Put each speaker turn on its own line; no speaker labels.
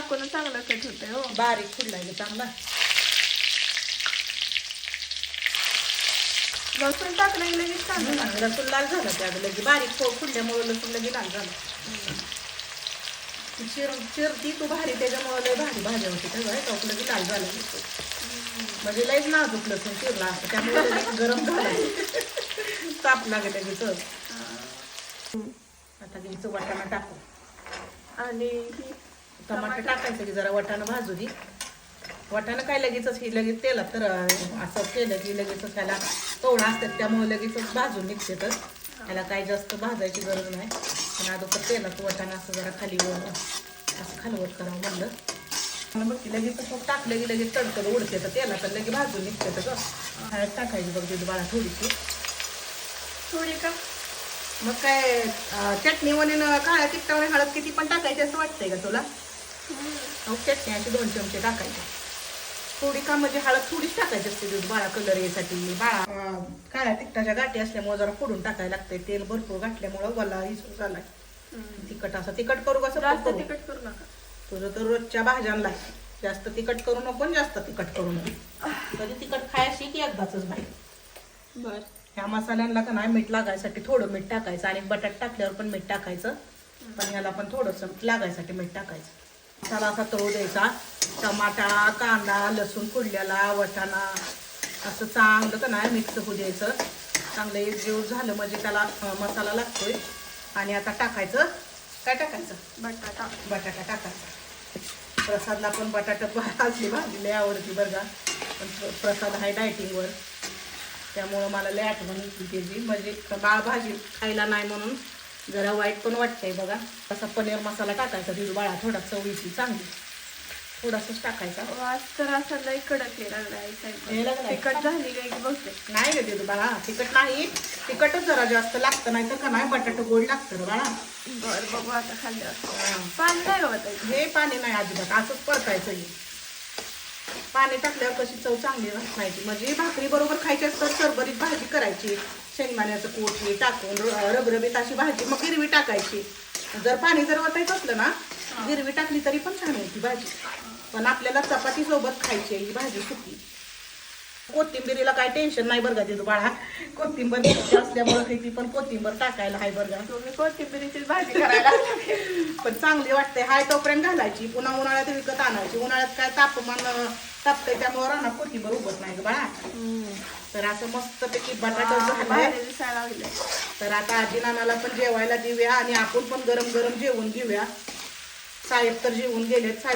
टाकून चांगलं कट होतंय हो.
बारीक फुडलाय ग चांगला.
लसूण टाकलं की लगेच चांगलं लागतं.
लसूण लाल झालं त्या लगे बारीक फुडल्यामुळे लसूण लगे लाल झालं. चिरती तू भारी त्याच्यामुळे लय भारी भाज्या होती त्यामुळे लगे लाल झालं. म्हणजे लयच नाजूक लसूण चिरला असतं त्यामुळे लगेच गरम झालं. ताप लागेल लगेच. आता घ्यायचं वाटाणा टाकू
आणि
टमाटर टाकायचं की जरा वाटाणा भाजू दे. वाटाणा काय लगेचच ही लगेच तेलात तर असं केलं की लगेचच त्याला कवडा असतात त्यामुळे लगेचच भाजून निघते. तर त्याला काही जास्त भाजायची गरज नाही. पण अगोदर तेलात वाटाणा असं जरा खाली असं खालवत करावं म्हणलं. बघ की लगेच खूप टाकलं की लगेच तडकड उडते तर तेला तर लगेच भाजून निघते. तर हळद टाकायची बघ तिथं बाळा थोडीशी.
थोडी का
मग काय चटणी म्हणून काळ्या तिखटावर हळद किती पण टाकायची असं वाटतंय का तुला? मग चटणी अशी 2 चमचे टाकायचे. थोडी का म्हणजे हळद थोडीच टाकायची असते दूध बाळा कलर यासाठी. बाळा काळ्या तिखटाच्या गाठी असल्यामुळे जरा फोडून टाकायला लागतंय. तेल भरपूर घातल्यामुळं वल्ला इसू झालाय. तिखट असं तिखट करू कसं
जास्त तिखट करू नका.
तुझं तर रोजच्या भाज्यांना जास्त तिखट करू नको आणि जास्त तिखट करू नको. कधी तिखट खायची की एकदाच बाई.
बर
ह्या मसाल्यांना का नाही मीठ लागायसाठी थोडं मीठ टाकायचं आणि बटाट टाकल्यावर पण मीठ टाकायचं. पण ह्याला पण थोडंसं लागायसाठी मीठ टाकायचं. मसाला असा तळू द्यायचा. टमाटा कांदा लसूण फोडलेला वाटाणा असं चांगलं का नाही मिक्स होऊ द्यायचं. चांगलं एक जीव झालं म्हणजे त्याला मसाला लागतोय. आणि आता टाकायचं काय टाकायचं बटाटा टाकायचा. प्रसादला पण बटाटा असली भाजी लय आवडती बरं का. पण प्रसाद आहे डायटिंगवर त्यामुळं मला लय आठवण येते त्याची. म्हणजे बाळ भाजी खायला नाही म्हणून जरा वाईट पण वाटतंय बघा. असा पनीर मसाला टाकायचा तिथं बाळा थोडा चवीची चांगली थोडासाच टाकायचा.
वास तर असा लय कडक लागलाय. तिखट झाली काय की बघते.
नाही रे तिथं बाळा तिखट नाही. तिखटच जरा जास्त लागतं नाही तर का नाही बटाटा गोड लागतं बाळा.
बर बघू आता खाल्ल्यावर. पाणी नाही गवत
हे पाणी नाही अजिबात असंच परतायचं. हे पाणी टाकल्यावर कशी चव चांगली राहत नाही. म्हणजे भाकरी बरोबर खायची असतात सरभरीत भाजी करायची. शेंगदाण्याचं कूट हे टाकून रबरबीत अशी भाजी मग गिरवी टाकायची. जर पाणी जर वतायचं असलं ना गिरवी टाकली तरी पण छान होती भाजी. पण आपल्याला चपाती सोबत खायची ही भाजी सुकी. कोथिंबिरीला काय टेन्शन नाही बरं का तिथं बाळा. कोथिंबीर असल्यामुळे ती पण कोथिंबीर टाकायला हाय बरं का.
तुम्ही कोथिंबिरीची भाजी करायला
पण चांगली वाटते. हाय तोपर्यंत घालायची. पुन्हा उन्हाळ्यात विकत आणायची. उन्हाळ्यात काय तापमान तापतंय त्यामुळे राहणार कोथिंबीर उगत नाही बाळा. तर असं मस्तपैकी बटाटा झालाय. तर आता आजी नानाला पण जेवायला देऊया आणि आपण पण गरम गरम जेवून घेऊया. साहेब तर जेवून गेलेत.